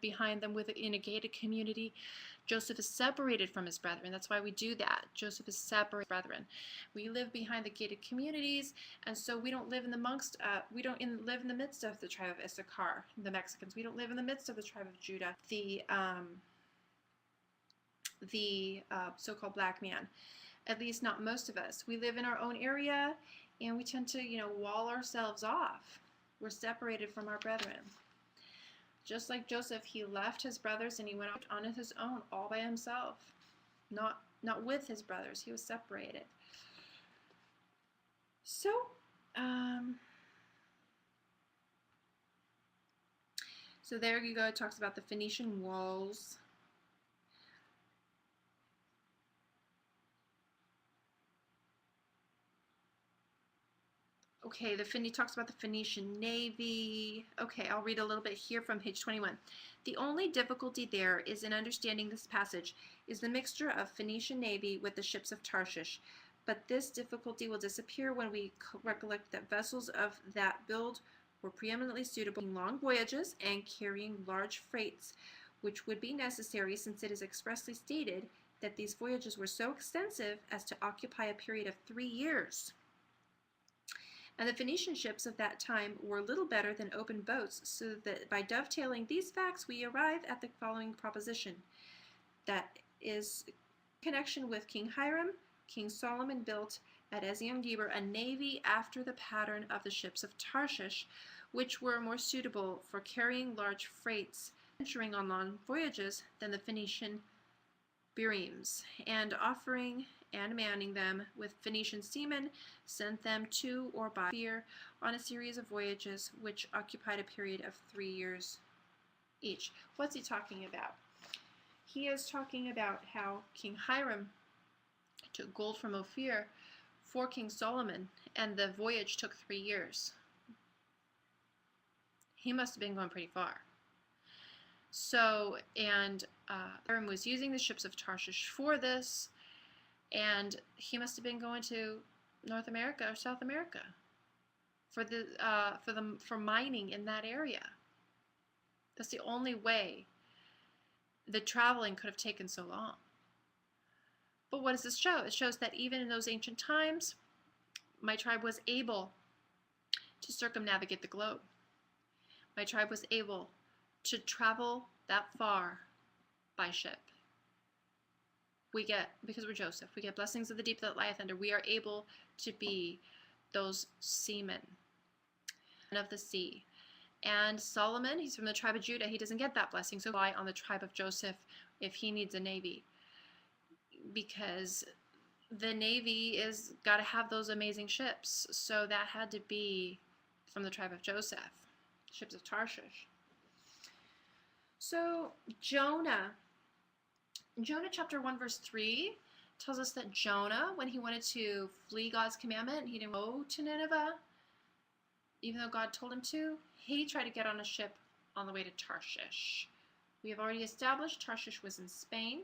behind them in a gated community. Joseph is separated from his brethren. That's why we do that. Joseph is separated from his brethren. We live behind the gated communities, and so we don't live in the live in the midst of the tribe of Issachar, the Mexicans. We don't live in the midst of the tribe of Judah, the so-called black man. At least not most of us. We live in our own area, and we tend to, wall ourselves off. We're separated from our brethren. Just like Joseph, he left his brothers and he went out on his own, all by himself. Not with his brothers. He was separated. So, so there you go. It talks about the Phoenician walls. Okay, he talks about the Phoenician Navy. Okay, I'll read a little bit here from page 21. The only difficulty there is in understanding this passage is the mixture of Phoenician Navy with the ships of Tarshish. But this difficulty will disappear when we recollect that vessels of that build were preeminently suitable in long voyages and carrying large freights, which would be necessary since it is expressly stated that these voyages were so extensive as to occupy a period of 3 years. And the Phoenician ships of that time were little better than open boats, so that by dovetailing these facts, we arrive at the following proposition. That is, in connection with King Hiram, King Solomon built at Ezion-Geber a navy after the pattern of the ships of Tarshish, which were more suitable for carrying large freights, venturing on long voyages than the Phoenician triremes, and offering and manning them with Phoenician seamen, sent them to or by fear on a series of voyages which occupied a period of 3 years each. What's he talking about? He is talking about how King Hiram took gold from Ophir for King Solomon, and the voyage took 3 years. He must have been going pretty far. So, and Hiram was using the ships of Tarshish for this, and he must have been going to North America or South America for mining in that area. That's the only way the traveling could have taken so long. But what does this show? It shows that even in those ancient times, my tribe was able to circumnavigate the globe. My tribe was able to travel that far by ship. Because we're Joseph, we get blessings of the deep that lieth under. We are able to be those seamen of the sea. And Solomon, he's from the tribe of Judah. He doesn't get that blessing, so rely on the tribe of Joseph if he needs a navy, because the navy is got to have those amazing ships. So that had to be from the tribe of Joseph, ships of Tarshish. So Jonah chapter 1 verse 3 tells us that Jonah, when he wanted to flee God's commandment, he didn't go to Nineveh, even though God told him to. He tried to get on a ship on the way to Tarshish. We have already established Tarshish was in Spain.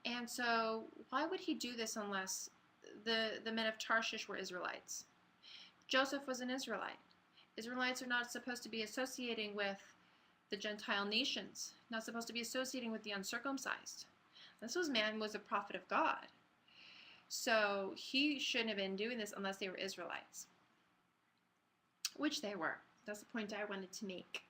And so why would he do this unless the men of Tarshish were Israelites? Joseph was an Israelite. Israelites are not supposed to be associating with the Gentile nations, not supposed to be associating with the uncircumcised. This man was a prophet of God. So he shouldn't have been doing this unless they were Israelites, which they were. That's the point I wanted to make.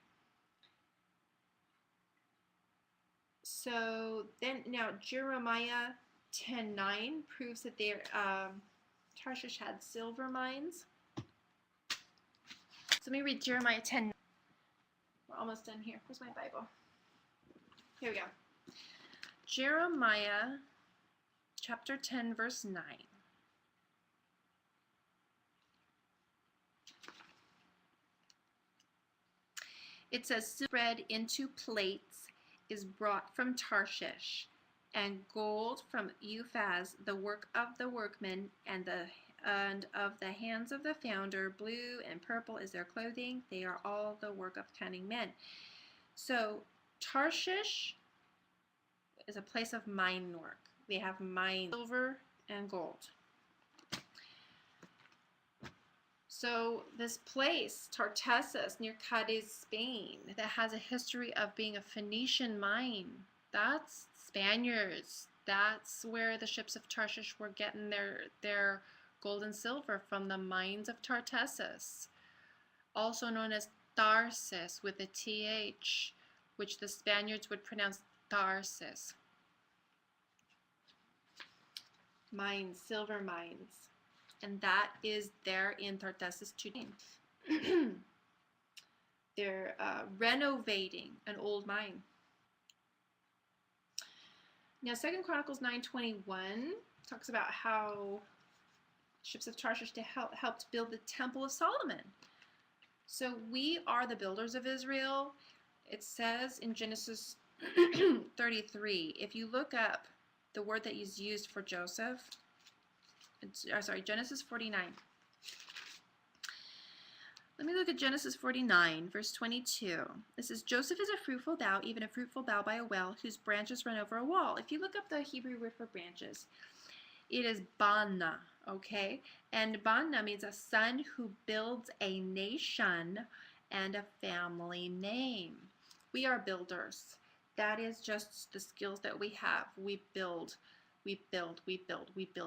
So then now Jeremiah 10:9 proves that Tarshish had silver mines. So let me read Jeremiah 10. We're almost done here. Where's my Bible? Here we go. Jeremiah chapter 10 verse 9. It says, "Spread into plates is brought from Tarshish, and gold from Uphaz, the work of the workmen, and of the hands of the founder. Blue and purple is their clothing. They are all the work of cunning men." So Tarshish is a place of mine work. They have mine, silver and gold. So this place, Tartessus, near Cadiz, Spain, that has a history of being a Phoenician mine. That's Spaniards. That's where the ships of Tarshish were getting their gold and silver, from the mines of Tartessus, also known as Tarsis with a TH, which the Spaniards would pronounce Tarsis. Mines, silver mines. And that is there in Tartessus today. They're renovating an old mine. Now, 2 Chronicles 9:21 talks about how ships of Tarshish helped build the Temple of Solomon. So we are the builders of Israel. It says in Genesis 33, if you look up the word that is used for Joseph, Genesis 49. Let me look at Genesis 49, verse 22. It says, Joseph is a fruitful bough, even a fruitful bough by a well, whose branches run over a wall. If you look up the Hebrew word for branches, it is bana, okay? And bana means a son who builds a nation and a family name. We are builders. That is just the skills that we have. We build. We build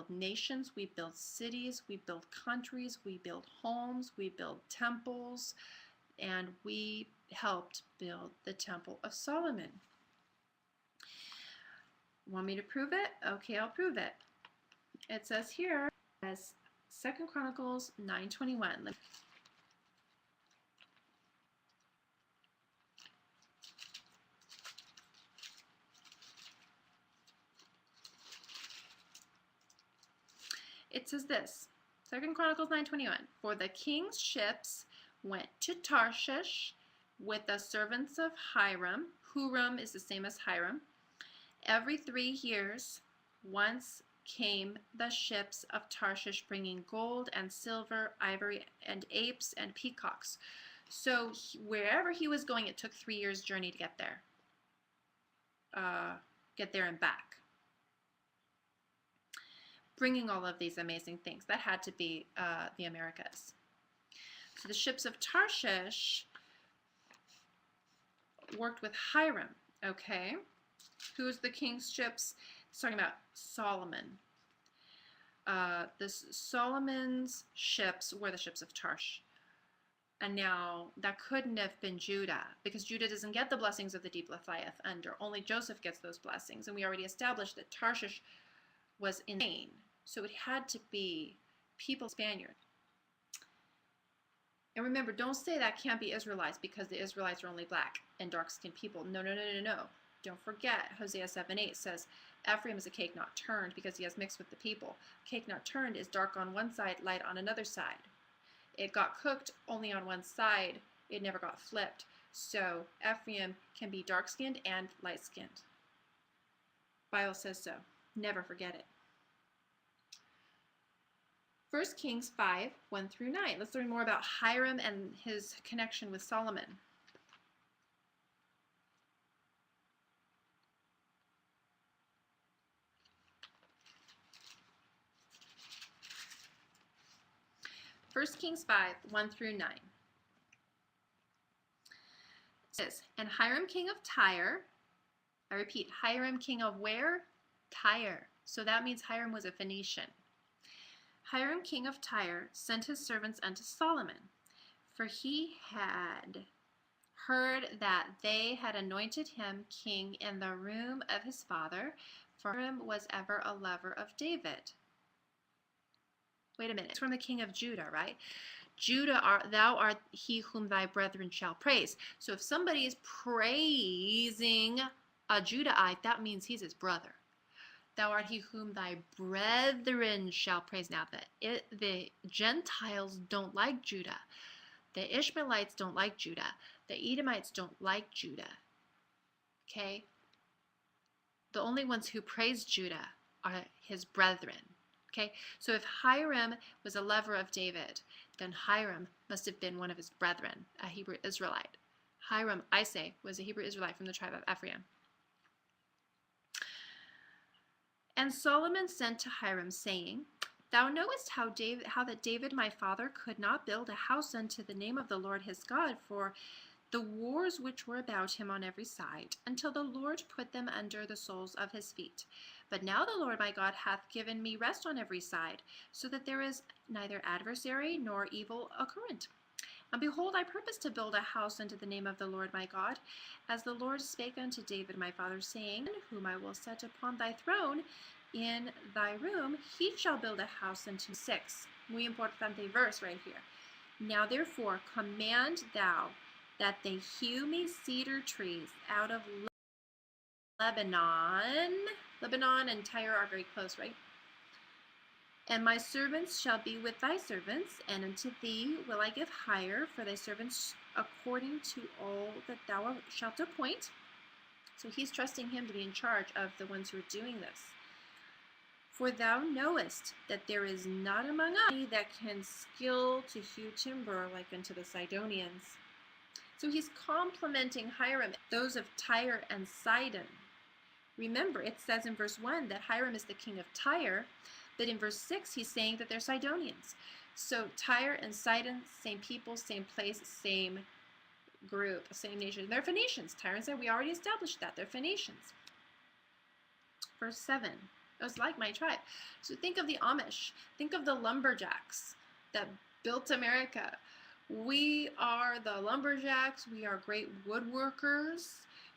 nations, we build cities, we build countries, we build homes, we build temples, and we helped build the Temple of Solomon. Want me to prove it? Okay, I'll prove it. It says here, as 2 Chronicles 9:21. It says this, 2 Chronicles 9:21, for the king's ships went to Tarshish with the servants of Hiram. Huram is the same as Hiram. Every 3 years, once came the ships of Tarshish bringing gold and silver, ivory, and apes and peacocks. So wherever he was going, it took 3 years' journey to get there. And back. Bringing all of these amazing things. That had to be the Americas. So the ships of Tarshish worked with Hiram, okay? Who's the king's ships? It's talking about Solomon. Solomon's ships were the ships of Tarshish. And now that couldn't have been Judah, because Judah doesn't get the blessings of the deep Leviathan under. Only Joseph gets those blessings. And we already established that Tarshish was insane. So it had to be people Spaniard. And remember, don't say that can't be Israelites because the Israelites are only black and dark-skinned people. No. Don't forget, Hosea 7:8 says, Ephraim is a cake not turned because he has mixed with the people. Cake not turned is dark on one side, light on another side. It got cooked only on one side. It never got flipped. So Ephraim can be dark-skinned and light-skinned. Bible says so. Never forget it. 1 Kings 5:1-9. Let's learn more about Hiram and his connection with Solomon. 1 Kings 5:1-9. It says, and Hiram king of Tyre, I repeat, Hiram king of where? Tyre. So that means Hiram was a Phoenician. Hiram king of Tyre sent his servants unto Solomon, for he had heard that they had anointed him king in the room of his father, for Hiram was ever a lover of David. Wait a minute, it's from the king of Judah, right? Thou art he whom thy brethren shall praise. So if somebody is praising a Judahite, that means he's his brother. Thou art he whom thy brethren shall praise. Now, the Gentiles don't like Judah. The Ishmaelites don't like Judah. The Edomites don't like Judah. Okay? The only ones who praise Judah are his brethren. Okay? So if Hiram was a lover of David, then Hiram must have been one of his brethren, a Hebrew Israelite. Hiram, I say, was a Hebrew Israelite from the tribe of Ephraim. And Solomon sent to Hiram, saying, Thou knowest how that David my father could not build a house unto the name of the Lord his God for the wars which were about him on every side, until the Lord put them under the soles of his feet. But now the Lord my God hath given me rest on every side, so that there is neither adversary nor evil occurrent. And behold, I purpose to build a house unto the name of the Lord my God, as the Lord spake unto David my father, saying, whom I will set upon thy throne in thy room, he shall build a house unto 6. Muy importante verse right here. Now therefore command thou that they hew me cedar trees out of Lebanon. Lebanon and Tyre are very close, right? And my servants shall be with thy servants, and unto thee will I give hire for thy servants according to all that thou shalt appoint. So he's trusting him to be in charge of the ones who are doing this. For thou knowest that there is not among us any that can skill to hew timber like unto the Sidonians. So he's complimenting Hiram, those of Tyre and Sidon. Remember, it says in verse 1 that Hiram is the king of Tyre, but in verse 6 he's saying that they're Sidonians. So Tyre and Sidon, same people, same place, same group, same nation. They're Phoenicians. Tyre and Sidon, we already established that. They're Phoenicians. Verse 7, it was like my tribe. So think of the Amish. Think of the lumberjacks that built America. We are the lumberjacks. We are great woodworkers.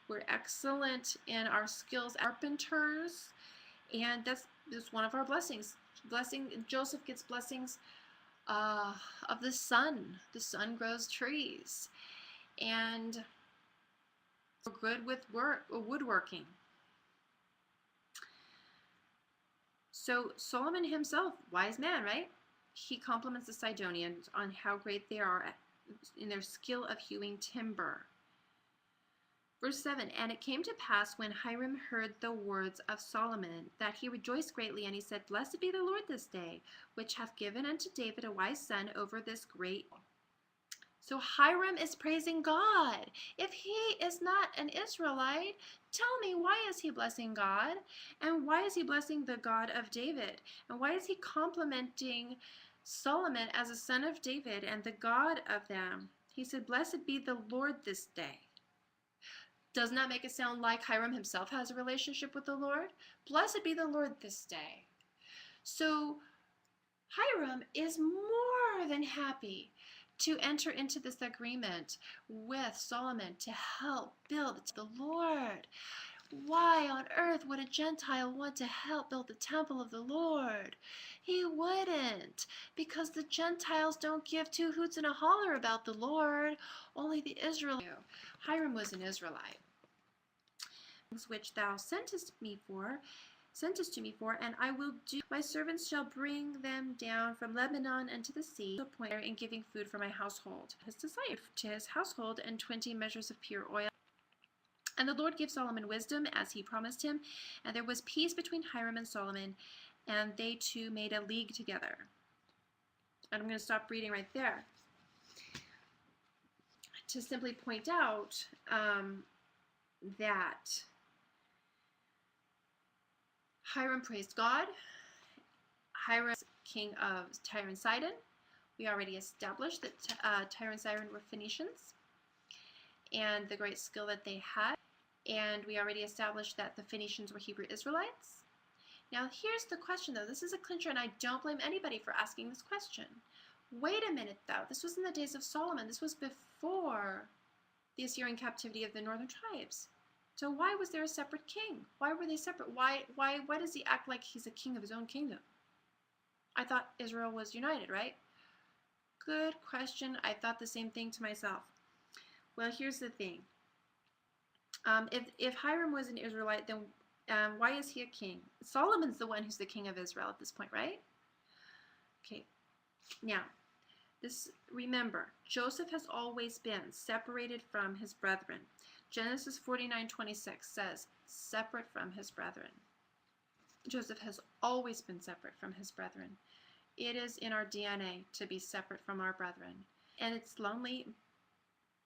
We're excellent in our skills, carpenters, and that's one of our blessings. Joseph gets blessings of the sun. The sun grows trees, and we're good with woodworking. So Solomon himself, wise man, right? He compliments the Sidonians on how great they are in their skill of hewing timber. Verse 7, and it came to pass when Hiram heard the words of Solomon, that he rejoiced greatly, and he said, Blessed be the Lord this day, which hath given unto David a wise son over this great. So Hiram is praising God. If he is not an Israelite, tell me, why is he blessing God? And why is he blessing the God of David? And why is he complimenting Solomon as a son of David and the God of them? He said, Blessed be the Lord this day. Doesn't that make it sound like Hiram himself has a relationship with the Lord? Blessed be the Lord this day. So Hiram is more than happy to enter into this agreement with Solomon to help build the Lord. Why on earth would a Gentile want to help build the temple of the Lord? He wouldn't, because the Gentiles don't give two hoots and a holler about the Lord. Only the Israelites. Hiram was an Israelite. Which thou sentest to me for, and I will do. My servants shall bring them down from Lebanon unto the sea, to point in giving food for my household. His desire to his household, and 20 measures of pure oil. And the Lord gave Solomon wisdom, as he promised him, and there was peace between Hiram and Solomon, and they two made a league together. And I'm going to stop reading right there to simply point out that Hiram praised God. Hiram was king of Tyre and Sidon. We already established that Tyre and Sidon were Phoenicians and the great skill that they had. And we already established that the Phoenicians were Hebrew Israelites. Now here's the question though. This is a clincher, and I don't blame anybody for asking this question. Wait a minute though. This was in the days of Solomon. This was before the Assyrian captivity of the northern tribes. So why was there a separate king? Why were they separate? Why does he act like he's a king of his own kingdom? I thought Israel was united, right? Good question. I thought the same thing to myself. Well, here's the thing. If Hiram was an Israelite, then why is he a king? Solomon's the one who's the king of Israel at this point, right? Okay. Now, remember, Joseph has always been separated from his brethren. Genesis 49:26 says, separate from his brethren. Joseph has always been separate from his brethren. It is in our DNA to be separate from our brethren. And it's lonely,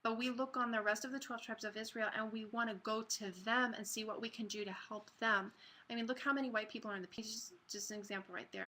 but we look on the rest of the 12 tribes of Israel and we want to go to them and see what we can do to help them. I mean, look how many white people are in the picture. Just an example right there.